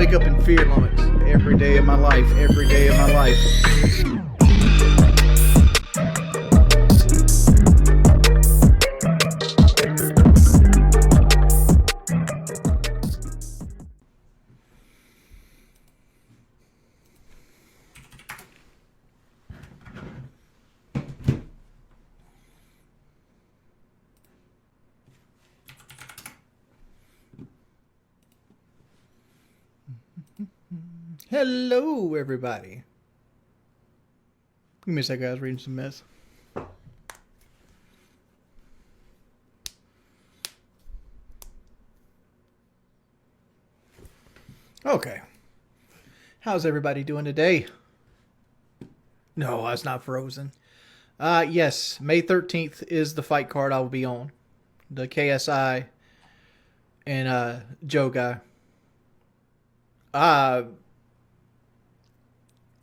wake up in fear lummox every day of my life. Every day of my life. Hello, everybody. Give me a second, guys. Reading some mess. Okay. How's everybody doing today? No, I was not frozen. Yes, May 13th is the fight card I will be on. The KSI and Joe guy.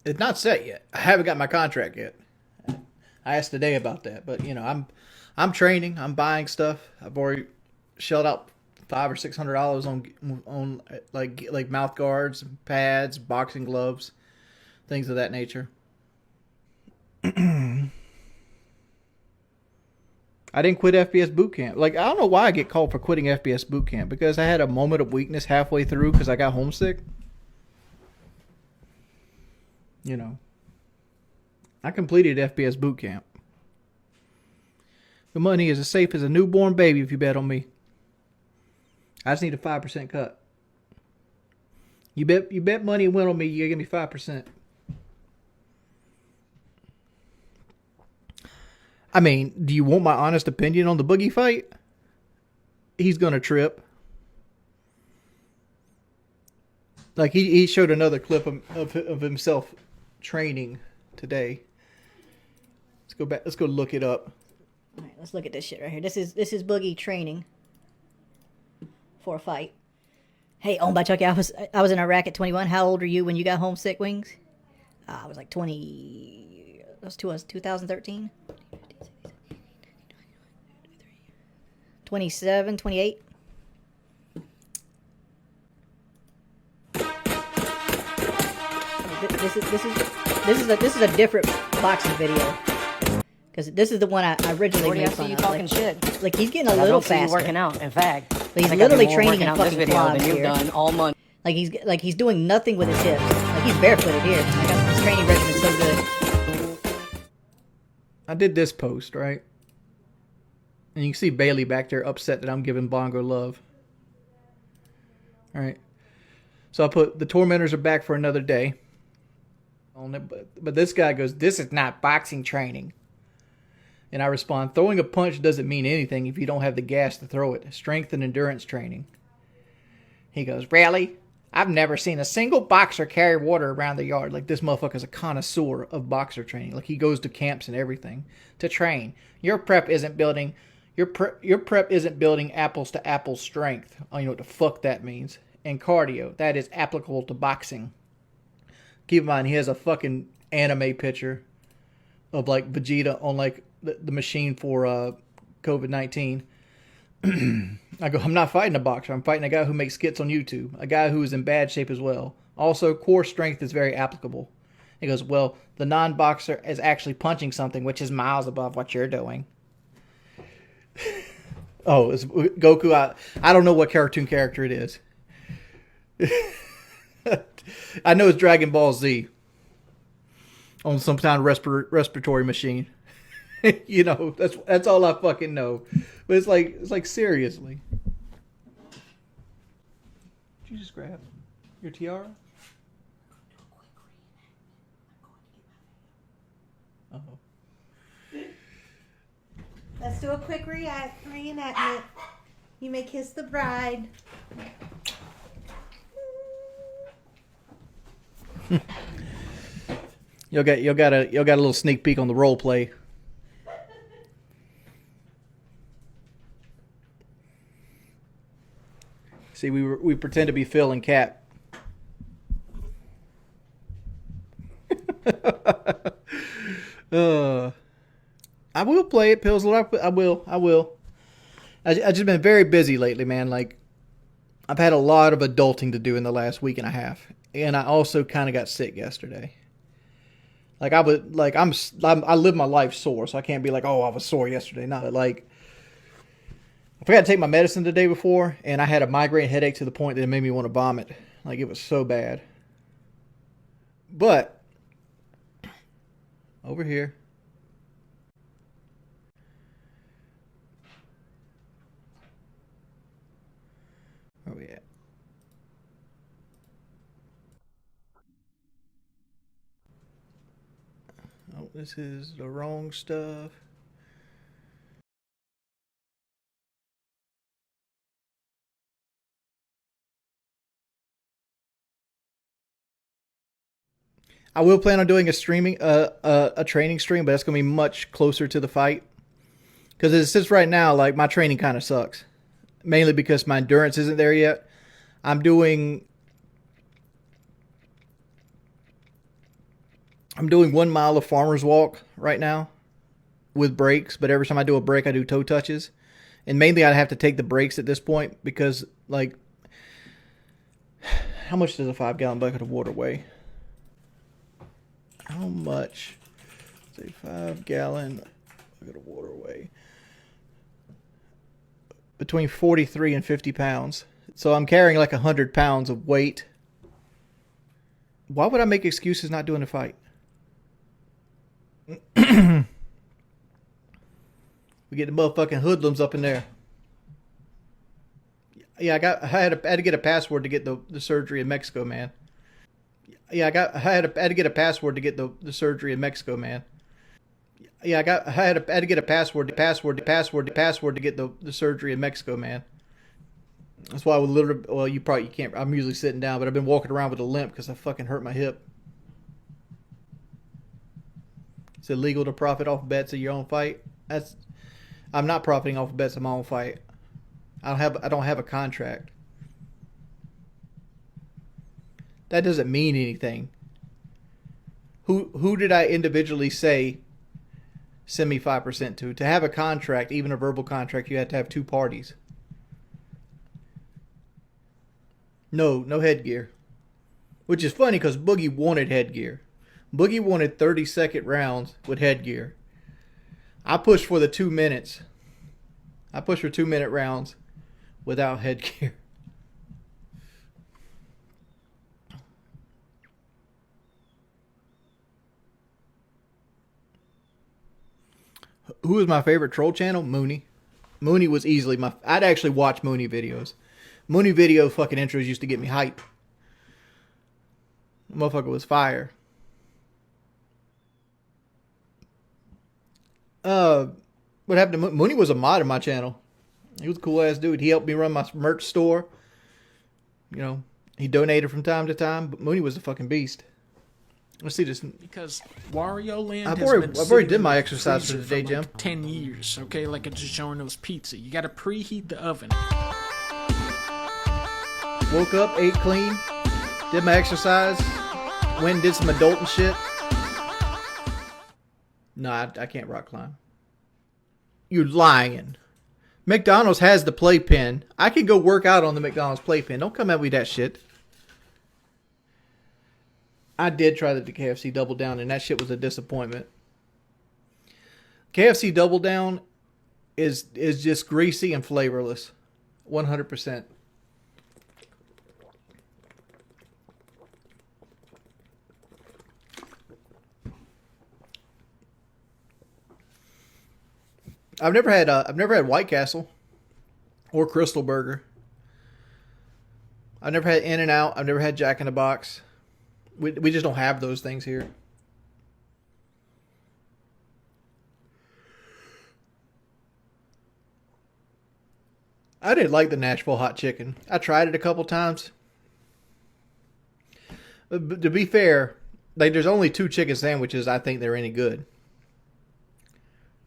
It's not set yet. I haven't got my contract yet. I asked today about that, but you know, I'm training. I'm buying stuff. I've already shelled out $500 or $600 on like mouth guards, pads, boxing gloves, things of that nature. I didn't quit FPS boot camp. Like, I don't know why I get called for quitting FPS boot camp, because I had a moment of weakness halfway through because I got homesick. You know, I completed FPS boot camp. The money is as safe as a newborn baby if you bet on me. I just need a 5% cut. You bet money and win on me, you give me 5%. I mean, do you want my honest opinion on the Boogie fight? He's gonna trip. Like, he showed another clip of himself training today. Let's go back. Let's go look it up. All right, let's look at this shit right here. This is Boogie training for a fight. Hey, owned by Chucky. I was in Iraq at 21. How old were you when you got homesick, Wings? I was like 20. That was 2013. 27, 28. This is a different boxing video, because this is the one I originally made fun of. Talking shit. Like, he's getting a little faster. Working out. In fact, he's literally training in out fucking this video quads than you've here. done all month. Like he's doing nothing with his hips. Like, he's barefooted here. Like, his training regimen's so good. I did this post, right? And you can see Bailey back there upset that I'm giving Bongo love. All right. So I put, the tormentors are back for another day. But this guy goes, this is not boxing training. And I respond, throwing a punch doesn't mean anything if you don't have the gas to throw it. Strength and endurance training. He goes, really? I've never seen a single boxer carry water around the yard. Like, this motherfucker's a connoisseur of boxer training. Like, he goes to camps and everything to train. Your prep isn't building apples to apples strength. Oh, you know what the fuck that means. And cardio, that is applicable to boxing. Keep in mind, he has a fucking anime picture of like Vegeta on like the machine for COVID-19. I go, I'm not fighting a boxer. I'm fighting a guy who makes skits on YouTube. A guy who is in bad shape as well. Also, core strength is very applicable. He goes, well, the non-boxer is actually punching something which is miles above what you're doing. Oh, it's Goku. I don't know what cartoon character it is. I know it's Dragon Ball Z on some kind of respiratory machine. You know, that's all I fucking know. But it's like seriously. Did you just grab your tiara? Uh-oh. Let's do a quick reenactment. You may kiss the bride. You'll got a little sneak peek on the role play. See, we pretend to be Phil and Cap. I will play it, Pills. I will. I just been very busy lately, man. Like, I've had a lot of adulting to do in the last week and a half, and I also kind of got sick yesterday. Like I live my life sore, so I can't be like, oh, I was sore yesterday. No, like I forgot to take my medicine the day before, and I had a migraine headache to the point that it made me want to vomit. Like it was so bad. But over here. Where we at? Oh, this is the wrong stuff. I will plan on doing a training stream, but that's gonna be much closer to the fight. Because it says right now, like my training kind of sucks, mainly because my endurance isn't there yet. I'm doing 1 mile of farmer's walk right now with breaks, but every time I do a break, I do toe touches, and mainly I have to take the breaks at this point because like, how much does a 5-gallon bucket of water weigh? How much does a 5-gallon bucket of water weigh? Between 43 and 50 pounds. So I'm carrying like 100 pounds of weight. Why would I make excuses not doing a fight? We get the motherfucking hoodlums up in there. Yeah, I had to get a password to get the surgery in Mexico, man. Yeah, I had to get a password to get the surgery in Mexico, man. Yeah, I had to get a password to get the surgery in Mexico, man. That's why I would literally. Well, you can't. I'm usually sitting down, but I've been walking around with a limp because I fucking hurt my hip. It's illegal to profit off bets of your own fight. I'm not profiting off bets of my own fight. I don't have a contract. That doesn't mean anything. Who did I individually say send me 5% to? To have a contract, even a verbal contract, you have to have two parties. No headgear. Which is funny because Boogie wanted headgear. Boogie wanted 30-second rounds with headgear. I pushed for the 2 minutes. I pushed for 2-minute rounds without headgear. Who was my favorite troll channel? Mooney. Mooney was easily I'd actually watch Mooney videos. Mooney video fucking intros used to get me hype. The motherfucker was fire. What happened to Mooney? Was a mod in my channel. He was a cool ass dude. He helped me run my merch store. You know, he donated from time to time, but Mooney was a fucking beast. Let's see this. Because Wario Land I've has already been did my in the exercise for freezer today, Jim. like 10 years, okay? Like a DiGiorno's pizza. You gotta preheat the oven. Woke up, ate clean, did my exercise, went and did some adulting shit. No, I can't rock climb. You're lying. McDonald's has the playpen. I can go work out on the McDonald's playpen. Don't come at me that shit. I did try the KFC Double Down, and that shit was a disappointment. KFC Double Down is just greasy and flavorless. 100%. I've never had White Castle or Crystal Burger. I've never had In-N-Out. I've never had Jack in the Box. We just don't have those things here. I didn't like the Nashville hot chicken. I tried it a couple times. But to be fair, like there's only 2 chicken sandwiches I think they're any good.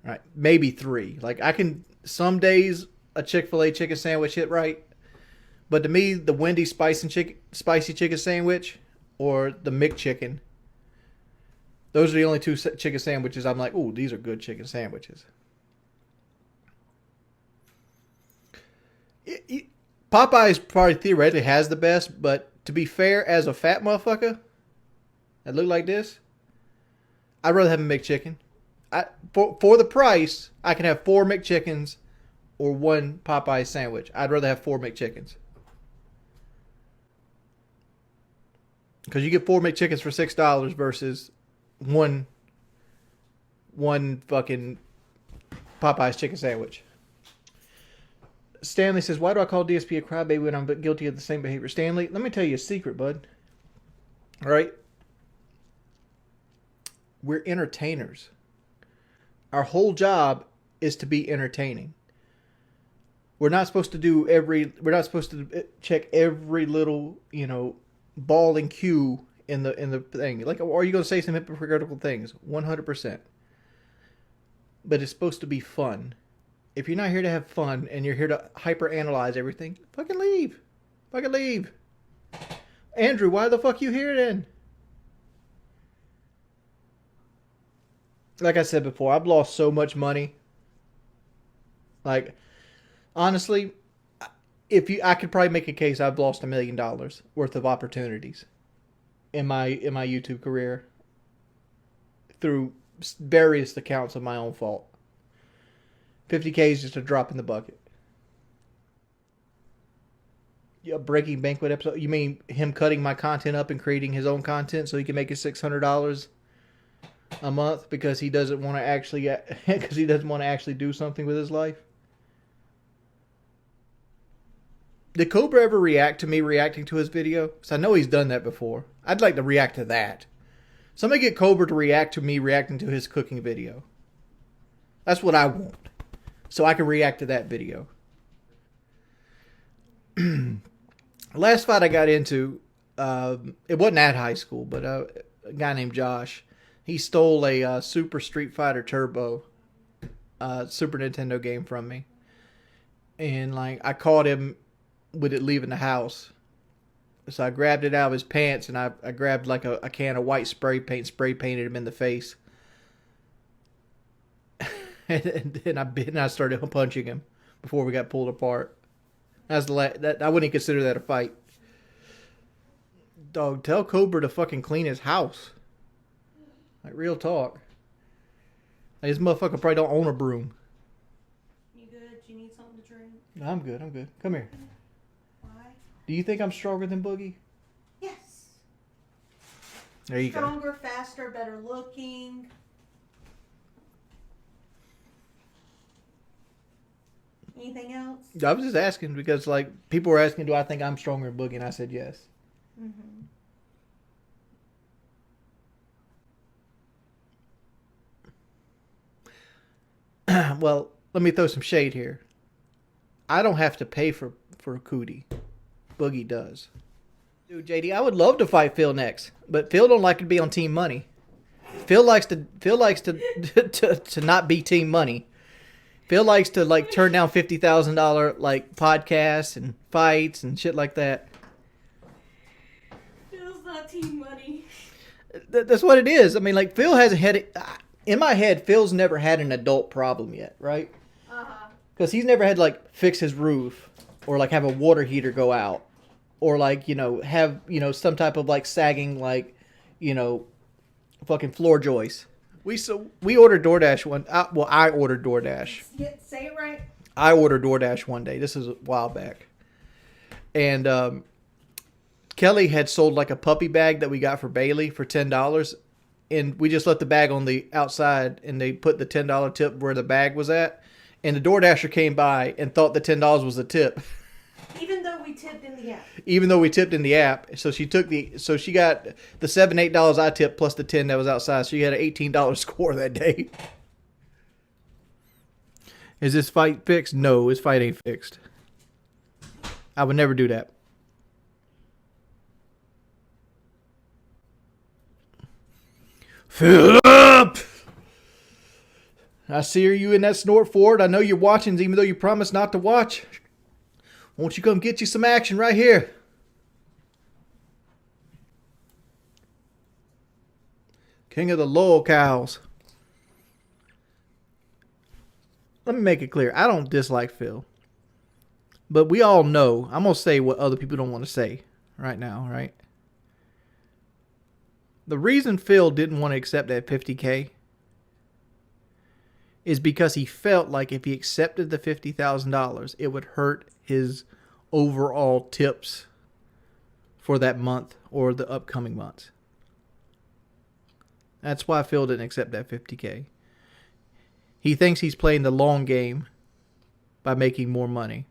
All right, maybe 3. Like I can some days a Chick-fil-A chicken sandwich hit right, but to me the Wendy's spicy chicken sandwich or the McChicken, those are the only 2 chicken sandwiches I'm like, ooh, these are good chicken sandwiches. Popeyes probably theoretically has the best, but to be fair, as a fat motherfucker that look like this, I'd rather have a McChicken. For the price, I can have 4 McChickens or 1 Popeye sandwich. I'd rather have 4 McChickens. Because you get 4 McChickens for $6 versus one fucking Popeye's chicken sandwich. Stanley says, why do I call DSP a crybaby when I'm guilty of the same behavior? Stanley, let me tell you a secret, bud. All right? We're entertainers. Our whole job is to be entertaining. We're not supposed to check every little, ball and cue in the thing. Like, are you going to say some hypocritical things? 100%. But it's supposed to be fun. If you're not here to have fun and you're here to hyper-analyze everything, fucking leave. Fucking leave. Andrew, why the fuck you here then? Like I said before, I've lost so much money. Like, honestly, I could probably make a case I've lost $1 million worth of opportunities in my YouTube career through various accounts of my own fault. 50K is just a drop in the bucket. A Breaking Banquet episode? You mean him cutting my content up and creating his own content so he can make his $600 a month because he doesn't want to actually do something with his life? Did Cobra ever react to me reacting to his video? Because I know he's done that before. I'd like to react to that. Somebody get Cobra to react to me reacting to his cooking video. That's what I want. So I can react to that video. Last fight I got into, it wasn't at high school, but a guy named Josh. He stole a Super Street Fighter Turbo Super Nintendo game from me. And I caught him with it leaving the house. So I grabbed it out of his pants and I grabbed a can of white spray paint, spray painted him in the face. and then I started punching him before we got pulled apart. That's I wouldn't even consider that a fight. Dog, tell Cobra to fucking clean his house. Like, real talk. Like, this motherfucker probably don't own a broom. You good? You need something to drink? No, I'm good. Come here. Why? Do you think I'm stronger than Boogie? Yes. There you go. Stronger, faster, better looking. Anything else? I was just asking because, people were asking, do I think I'm stronger than Boogie? And I said yes. Mm-hmm. Well, let me throw some shade here. I don't have to pay for Cootie. Boogie does. Dude, JD, I would love to fight Phil next, but Phil don't like to be on Team Money. Phil likes to to not be Team Money. Phil likes to turn down $50,000 podcasts and fights and shit like that. Phil's not Team Money. That's what it is. I mean, Phil hasn't had it. In my head, Phil's never had an adult problem yet, right? Uh-huh. Because he's never had fix his roof or have a water heater go out or have some type of sagging fucking floor joists. We ordered DoorDash I ordered DoorDash. Say it right. I ordered DoorDash one day. This is a while back. And Kelly had sold a puppy bag that we got for Bailey for $10. And we just left the bag on the outside and they put the $10 tip where the bag was at. And the DoorDasher came by and thought the $10 was a tip. Even though we tipped in the app. Even though we tipped in the app. So she got the $7, $8 I tipped plus the 10 that was outside. So she had an $18 score that day. Is this fight fixed? No, this fight ain't fixed. I would never do that. Fill up! I see you in that snort Ford. I know you're watching even though you promised not to watch. Won't you come get you some action right here? King of the loyal cows. Let me make it clear. I don't dislike Phil. But we all know, I'm going to say what other people don't want to say right now, right? The reason Phil didn't want to accept that $50K is because he felt like if he accepted the $50,000, it would hurt his overall tips for that month or the upcoming months. That's why Phil didn't accept that $50K. He thinks he's playing the long game by making more money.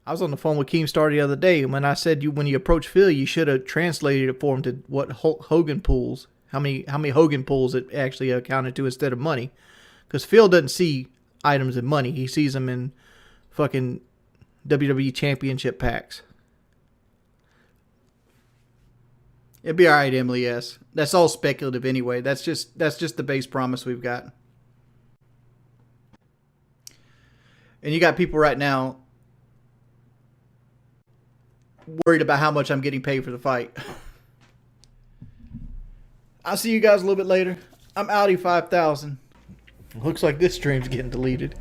I was on the phone with Keemstar the other day, and when I said when you approach Phil, you should have translated it for him to what Hogan pulls, how many Hogan pulls it actually accounted to instead of money. Because Phil doesn't see items in money. He sees them in fucking WWE Championship packs. It'd be all right, Emily. Yes, that's all speculative anyway. That's just the base promise we've got. And you got people right now worried about how much I'm getting paid for the fight. I'll see you guys a little bit later. I'm Audi 5000. Looks like this stream's getting deleted.